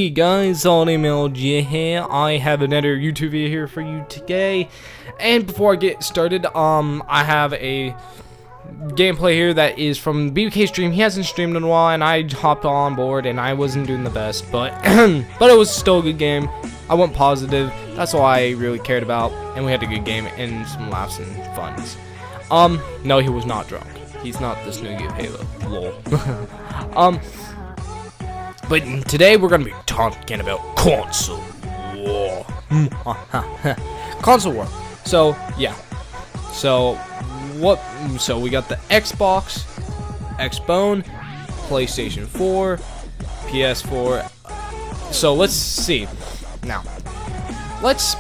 Hey guys, SolidMLG here. I have another YouTube video here for you today. And before I get started, I have a gameplay here that is from BBK stream. He hasn't streamed in a while, and I hopped on board, and I wasn't doing the best, but but it was still a good game. I went positive. That's all I really cared about, and we had a good game and some laughs and funs. No, he was not drunk. He's not the Snoogie of Halo. Lol. But today we're gonna be talking about console war. Console war. So yeah. So we got the Xbox, Xbone, PlayStation 4, PS4. So let's see. Now, let's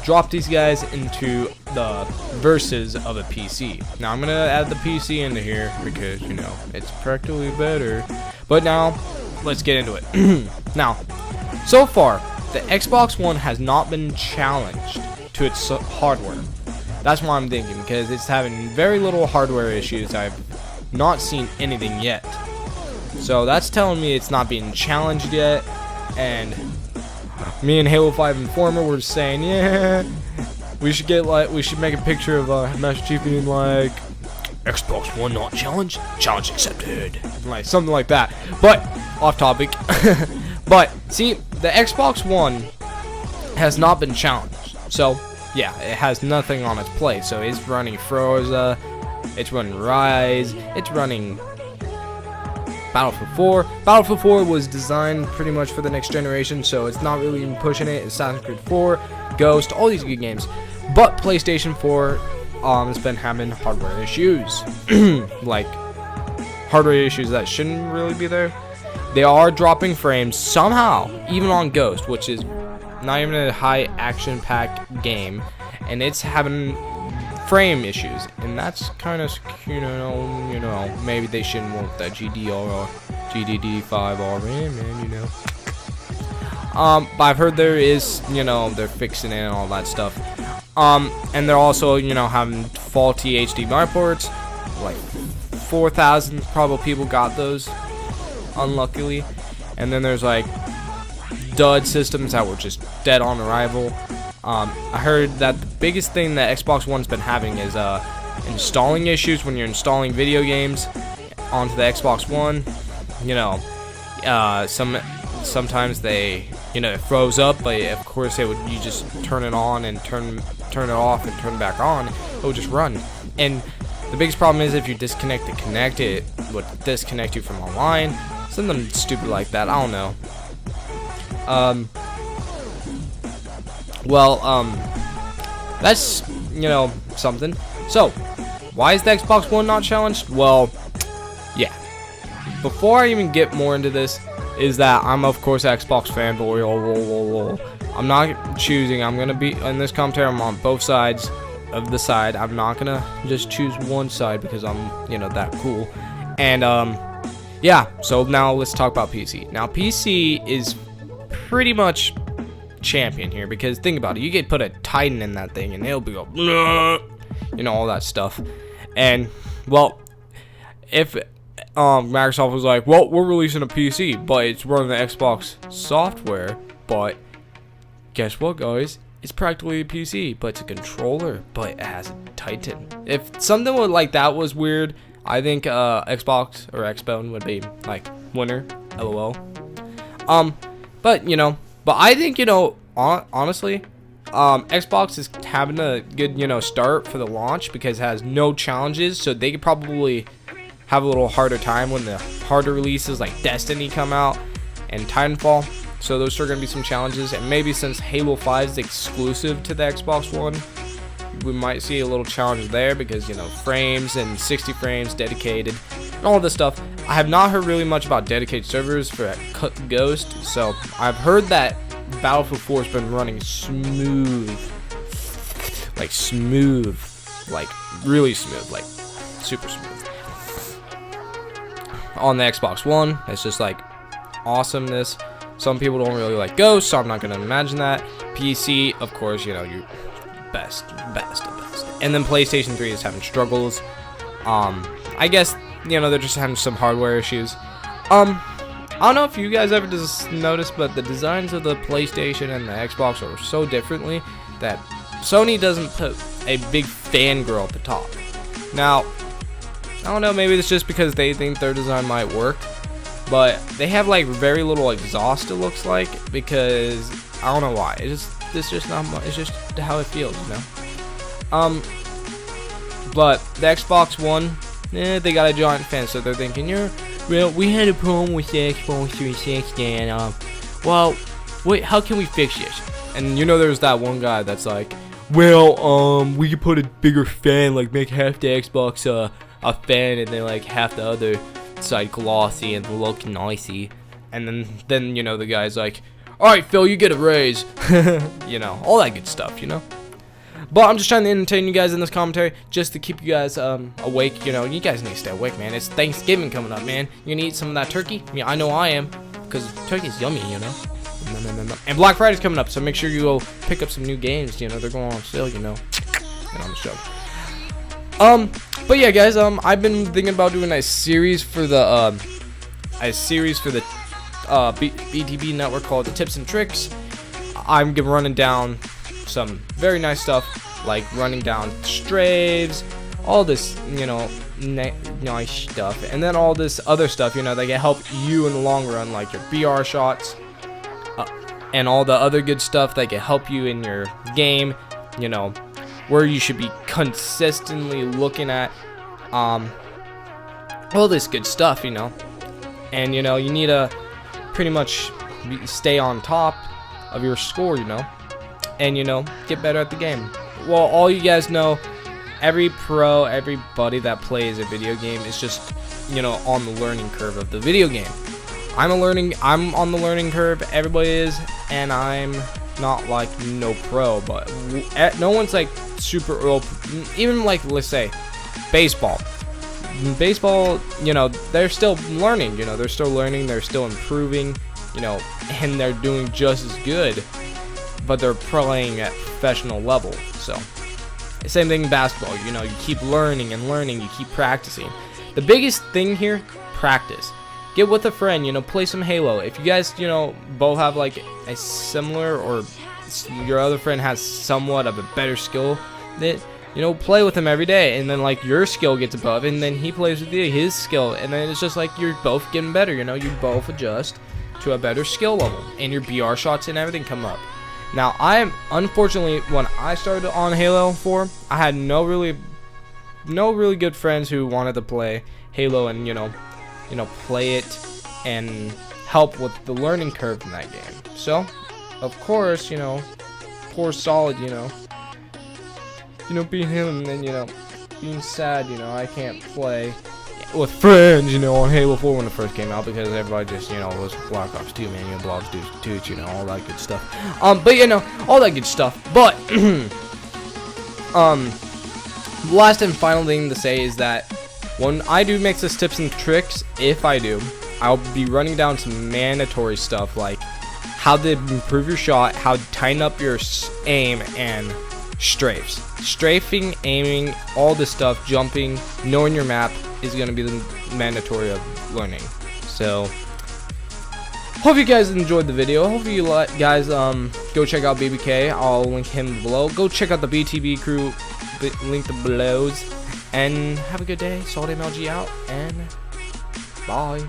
drop these guys into the verses of a PC. Now I'm gonna add the PC into here because you know it's practically better. But now let's get into it. Now, so far the Xbox One has not been challenged to its hardware. That's what I'm thinking, because it's having very little hardware issues. I've not seen anything yet, so that's telling me it's not being challenged yet. And me and Halo 5 Informer were saying, yeah, we should make a picture of Master Chief being like, Xbox One not challenged, challenge accepted, like something like that. But off topic. But see, the Xbox One has not been challenged, so yeah, it has nothing on its plate. So it's running Forza, it's running Rise, it's running Battlefield 4. Battlefield 4 was designed pretty much for the next generation, so it's not really even pushing it. Assassin's Creed 4, Ghost, all these good games. But PlayStation 4 has been having hardware issues. Like hardware issues that shouldn't really be there. They are dropping frames somehow, even on Ghost, which is not even a high action packed game, and it's having frame issues, and that's kind of, you know, maybe they shouldn't want that GDR or GDD5 RAM, man, you know. But I've heard there is, you know, they're fixing it and all that stuff. And they're also, you know, having faulty HDMI ports. Like 4,000 probably people got those, unluckily. And then there's like dud systems that were just dead on arrival. I heard that the biggest thing that Xbox One's been having is installing issues when you're installing video games onto the Xbox One. You know, sometimes they, you know, it froze up, but of course you just turn it on and turn it off and turn it back on, it will just run. And the biggest problem is if you disconnect the Kinect, it would disconnect you from online, something stupid like that. I don't know. That's, you know, something. So why is the Xbox One not challenged? Well, yeah, before I even get more into this, is that I'm of course Xbox fanboy. I'm not choosing. I'm gonna be in this commentary. I'm on both sides of the side. I'm not gonna just choose one side because I'm, you know, that cool. And yeah. So now let's talk about PC. Now PC is pretty much champion here, because think about it. You could put a Titan in that thing and it'll be like, you know, all that stuff. And well, if Microsoft was like, well, we're releasing a PC, but it's running the Xbox software, but guess what, guys? It's practically a PC, but it's a controller, but it has a Titan. If something like that was weird, I think Xbox or Xbone would be like winner, LOL. But you know, I think, you know, honestly, Xbox is having a good, you know, start for the launch because it has no challenges, so they could probably have a little harder time when the harder releases like Destiny come out and Titanfall. So those are going to be some challenges, and maybe since Halo 5 is exclusive to the Xbox One, we might see a little challenge there because, you know, frames and 60 frames dedicated and all this stuff. I have not heard really much about dedicated servers for Ghost, so I've heard that Battlefield 4 has been running smooth, like really smooth, like super smooth. On the Xbox One, it's just like awesomeness. Some people don't really like Ghost, so I'm not gonna imagine that. PC, of course, you know, you best. And then PlayStation 3 is having struggles. I guess, you know, they're just having some hardware issues. I don't know if you guys ever just noticed, but the designs of the PlayStation and the Xbox are so differently that Sony doesn't put a big fangirl at the top. Now, I don't know, maybe it's just because they think their design might work, but they have like very little exhaust, it looks like, because I don't know why. It's just not much. It's just how it feels, you know. But the Xbox One, they got a giant fan, so they're thinking, well, we had a problem with the Xbox 360, and well, wait, how can we fix this? And you know, there's that one guy that's like, well, we could put a bigger fan, like make half the Xbox a fan, and then like half the other side glossy and look nicey. And then you know, the guy's like, alright Phil, you get a raise. You know, all that good stuff, you know. But I'm just trying to entertain you guys in this commentary, just to keep you guys awake. You know, you guys need to stay awake, man. It's Thanksgiving coming up, man. You gonna eat some of that turkey? I mean, I know I am, because turkey's yummy, you know. And Black Friday's coming up, so make sure you go pick up some new games. You know, they're going on sale, you know. And on the show. But yeah, guys, I've been thinking about doing a series for the BTB network called the Tips and Tricks. I'm running down some very nice stuff, like running down strafes, all this, you know, nice stuff, and then all this other stuff, you know, that can help you in the long run, like your BR shots, and all the other good stuff that can help you in your game, you know, where you should be consistently looking at, all this good stuff, you know. And you know, you need to pretty much stay on top of your score, you know, and you know, get better at the game. Well, all you guys know, everybody that plays a video game is just, you know, on the learning curve of the video game. I'm on the learning curve, everybody is, and I'm not like no pro, but no one's like super early. Even like, let's say baseball, you know, they're still learning, you know, they're still improving, you know, and they're doing just as good, but they're playing at professional level. So same thing in basketball, you know, you keep learning and learning, you keep practicing. The biggest thing here, practice. Get with a friend, you know, play some Halo. If you guys, you know, both have like a similar, or your other friend has somewhat of a better skill, that, you know, play with him every day, and then like your skill gets above, and then he plays with you, his skill, and then it's just like you're both getting better, you know, you both adjust to a better skill level, and your BR shots and everything come up. Now, unfortunately, when I started on Halo 4, I had no really good friends who wanted to play Halo and, you know, play it and help with the learning curve in that game. So, of course, you know, poor Solid, you know, being him, and then, you know, being sad, you know, I can't play with friends, you know, on Halo 4 when it first came out, because everybody just, you know, was Black Ops 2, man, you know, Blobs, Dudes, you know, all that good stuff. But, you know, all that good stuff. But, last and final thing to say is that when I do make this tips and tricks, if I do, I'll be running down some mandatory stuff, like how to improve your shot, how to tighten up your aim, and strafes. Strafing, aiming, all this stuff, jumping, knowing your map is going to be the mandatory of learning. So, hope you guys enjoyed the video. Hope you guys go check out BBK. I'll link him below. Go check out the BTB Crew, link below. And have a good day. SolidMLG out, and bye.